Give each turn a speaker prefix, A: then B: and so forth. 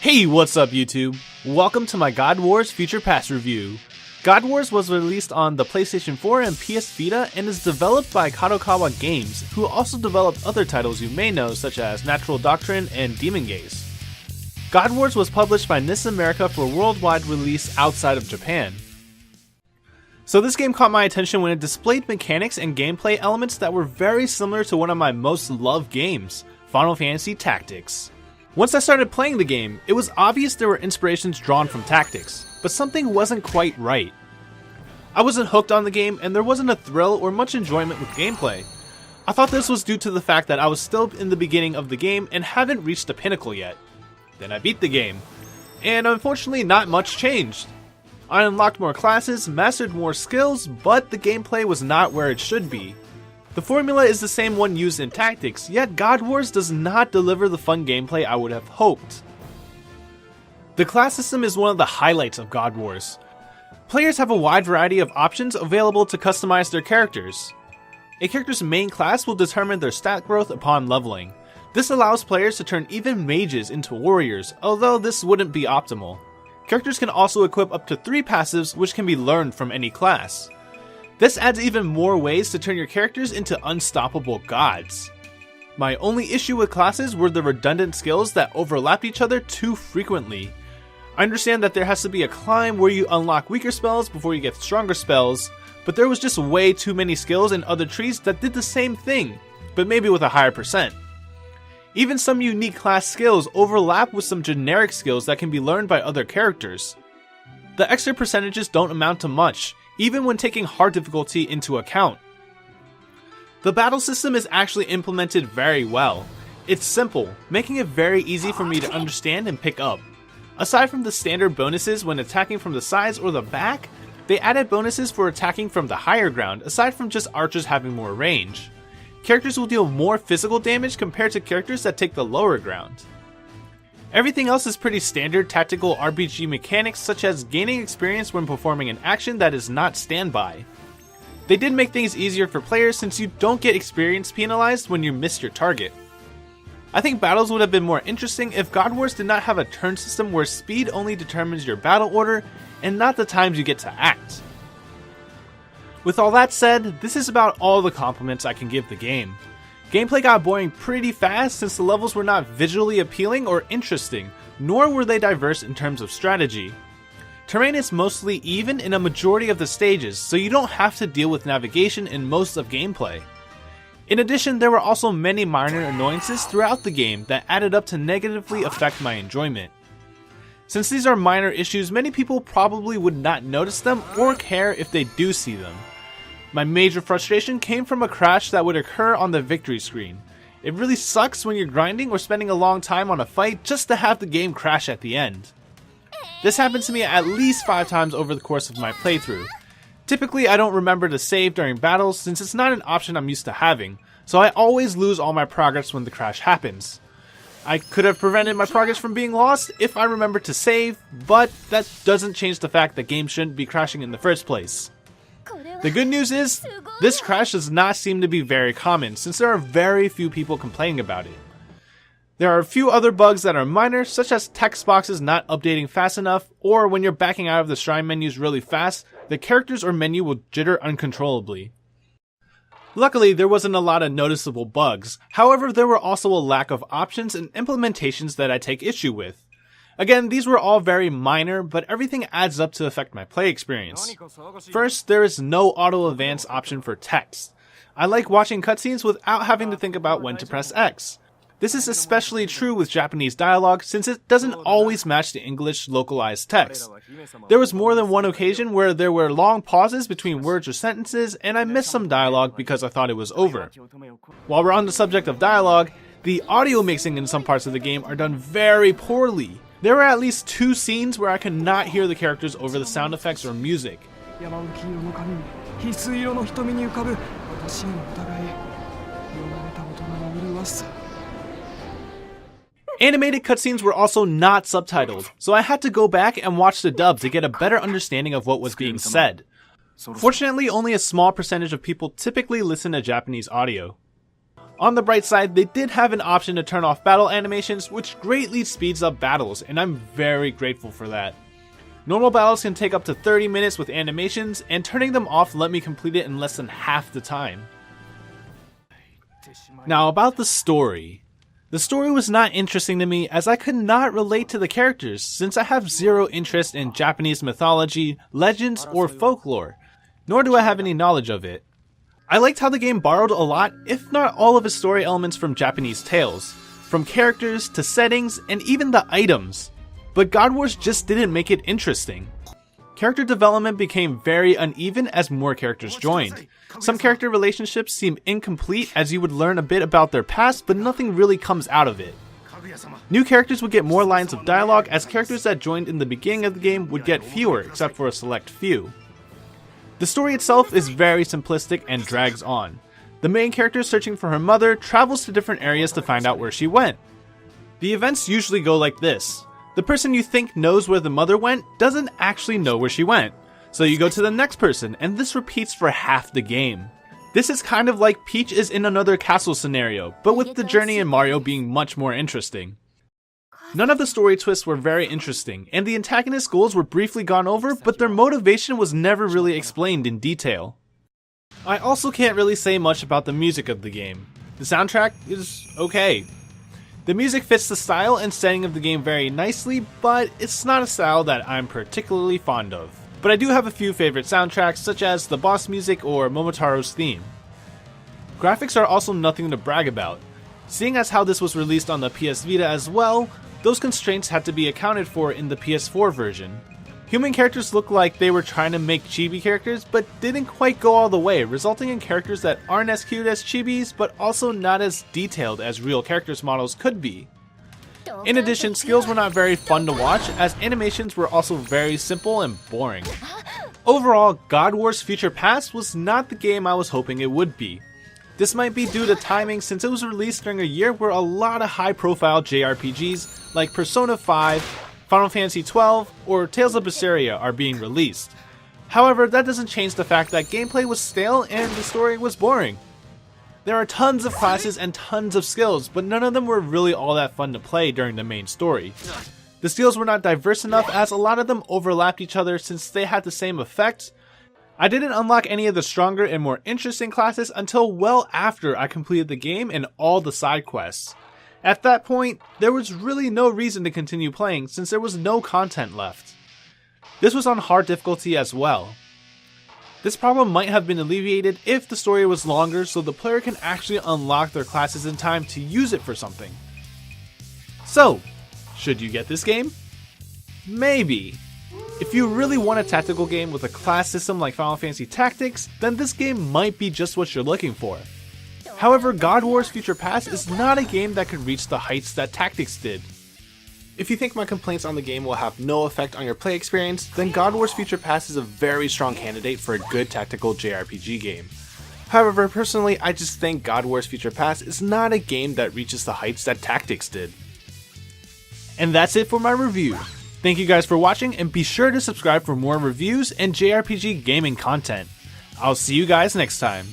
A: Hey, what's up YouTube? Welcome to my God Wars Future Past review. God Wars was released on the PlayStation 4 and PS Vita and is developed by Kadokawa Games, who also developed other titles you may know such as Natural Doctrine and Demon Gaze. God Wars was published by NIS America for worldwide release outside of Japan. So this game caught my attention when it displayed mechanics and gameplay elements that were very similar to one of my most loved games, Final Fantasy Tactics. Once I started playing the game, it was obvious there were inspirations drawn from Tactics, but something wasn't quite right. I wasn't hooked on the game and there wasn't a thrill or much enjoyment with gameplay. I thought this was due to the fact that I was still in the beginning of the game and haven't reached the pinnacle yet. Then I beat the game, and unfortunately not much changed. I unlocked more classes, mastered more skills, but the gameplay was not where it should be. The formula is the same one used in Tactics, yet God Wars does not deliver the fun gameplay I would have hoped. The class system is one of the highlights of God Wars. Players have a wide variety of options available to customize their characters. A character's main class will determine their stat growth upon leveling. This allows players to turn even mages into warriors, although this wouldn't be optimal. Characters can also equip up to 3 passives which can be learned from any class. This adds even more ways to turn your characters into unstoppable gods. My only issue with classes were the redundant skills that overlapped each other too frequently. I understand that there has to be a climb where you unlock weaker spells before you get stronger spells, but there was just way too many skills in other trees that did the same thing, but maybe with a higher percent. Even some unique class skills overlap with some generic skills that can be learned by other characters. The extra percentages don't amount to much, even when taking hard difficulty into account. The battle system is actually implemented very well. It's simple, making it very easy for me to understand and pick up. Aside from the standard bonuses when attacking from the sides or the back, they added bonuses for attacking from the higher ground aside from just archers having more range. Characters will deal more physical damage compared to characters that take the lower ground. Everything else is pretty standard tactical RPG mechanics, such as gaining experience when performing an action that is not standby. They did make things easier for players since you don't get experience penalized when you miss your target. I think battles would have been more interesting if God Wars did not have a turn system where speed only determines your battle order and not the times you get to act. With all that said, this is about all the compliments I can give the game. Gameplay got boring pretty fast since the levels were not visually appealing or interesting, nor were they diverse in terms of strategy. Terrain is mostly even in a majority of the stages, so you don't have to deal with navigation in most of gameplay. In addition, there were also many minor annoyances throughout the game that added up to negatively affect my enjoyment. Since these are minor issues, many people probably would not notice them or care if they do see them. My major frustration came from a crash that would occur on the victory screen. It really sucks when you're grinding or spending a long time on a fight just to have the game crash at the end. This happened to me at least 5 times over the course of my playthrough. Typically I don't remember to save during battles since it's not an option I'm used to having, so I always lose all my progress when the crash happens. I could have prevented my progress from being lost if I remembered to save, but that doesn't change the fact that games shouldn't be crashing in the first place. The good news is, this crash does not seem to be very common since there are very few people complaining about it. There are a few other bugs that are minor, such as text boxes not updating fast enough, or when you're backing out of the shrine menus really fast, the characters or menu will jitter uncontrollably. Luckily, there wasn't a lot of noticeable bugs, however there were also a lack of options and implementations that I take issue with. Again, these were all very minor, but everything adds up to affect my play experience. First, there is no auto-advance option for text. I like watching cutscenes without having to think about when to press X. This is especially true with Japanese dialogue since it doesn't always match the English localized text. There was more than one occasion where there were long pauses between words or sentences and I missed some dialogue because I thought it was over. While we're on the subject of dialogue, the audio mixing in some parts of the game are done very poorly. There were at least 2 scenes where I could not hear the characters over the sound effects or music. Animated cutscenes were also not subtitled, so I had to go back and watch the dub to get a better understanding of what was being said. Fortunately, only a small percentage of people typically listen to Japanese audio. On the bright side, they did have an option to turn off battle animations, which greatly speeds up battles, and I'm very grateful for that. Normal battles can take up to 30 minutes with animations, and turning them off let me complete it in less than half the time. Now about the story. The story was not interesting to me as I could not relate to the characters since I have zero interest in Japanese mythology, legends, or folklore, nor do I have any knowledge of it. I liked how the game borrowed a lot, if not all of its story elements from Japanese tales, from characters to settings and even the items, but God Wars just didn't make it interesting. Character development became very uneven as more characters joined. Some character relationships seem incomplete as you would learn a bit about their past, but nothing really comes out of it. New characters would get more lines of dialogue as characters that joined in the beginning of the game would get fewer, except for a select few. The story itself is very simplistic and drags on. The main character searching for her mother travels to different areas to find out where she went. The events usually go like this. The person you think knows where the mother went doesn't actually know where she went, so you go to the next person, and this repeats for half the game. This is kind of like Peach is in another castle scenario, but with the journey in Mario being much more interesting. None of the story twists were very interesting, and the antagonist goals were briefly gone over, but their motivation was never really explained in detail. I also can't really say much about the music of the game. The soundtrack is okay. The music fits the style and setting of the game very nicely, but it's not a style that I'm particularly fond of. But I do have a few favorite soundtracks, such as the boss music or Momotaro's theme. Graphics are also nothing to brag about. Seeing as how this was released on the PS Vita as well, those constraints had to be accounted for in the PS4 version. Human characters look like they were trying to make chibi characters, but didn't quite go all the way, resulting in characters that aren't as cute as chibis, but also not as detailed as real characters models could be. In addition, skills were not very fun to watch, as animations were also very simple and boring. Overall, God Wars Future Past was not the game I was hoping it would be. This might be due to timing since it was released during a year where a lot of high-profile JRPGs like Persona 5, Final Fantasy XII, or Tales of Berseria are being released. However, that doesn't change the fact that gameplay was stale and the story was boring. There are tons of classes and tons of skills, but none of them were really all that fun to play during the main story. The skills were not diverse enough as a lot of them overlapped each other since they had the same effect. I didn't unlock any of the stronger and more interesting classes until well after I completed the game and all the side quests. At that point, there was really no reason to continue playing since there was no content left. This was on hard difficulty as well. This problem might have been alleviated if the story was longer so the player can actually unlock their classes in time to use it for something. So, should you get this game? Maybe. If you really want a tactical game with a class system like Final Fantasy Tactics, then this game might be just what you're looking for. However, God Wars Future Past is not a game that could reach the heights that Tactics did. If you think my complaints on the game will have no effect on your play experience, then God Wars Future Past is a very strong candidate for a good tactical JRPG game. However, personally, I just think God Wars Future Past is not a game that reaches the heights that Tactics did. And that's it for my review. Thank you guys for watching, and be sure to subscribe for more reviews and JRPG gaming content. I'll see you guys next time.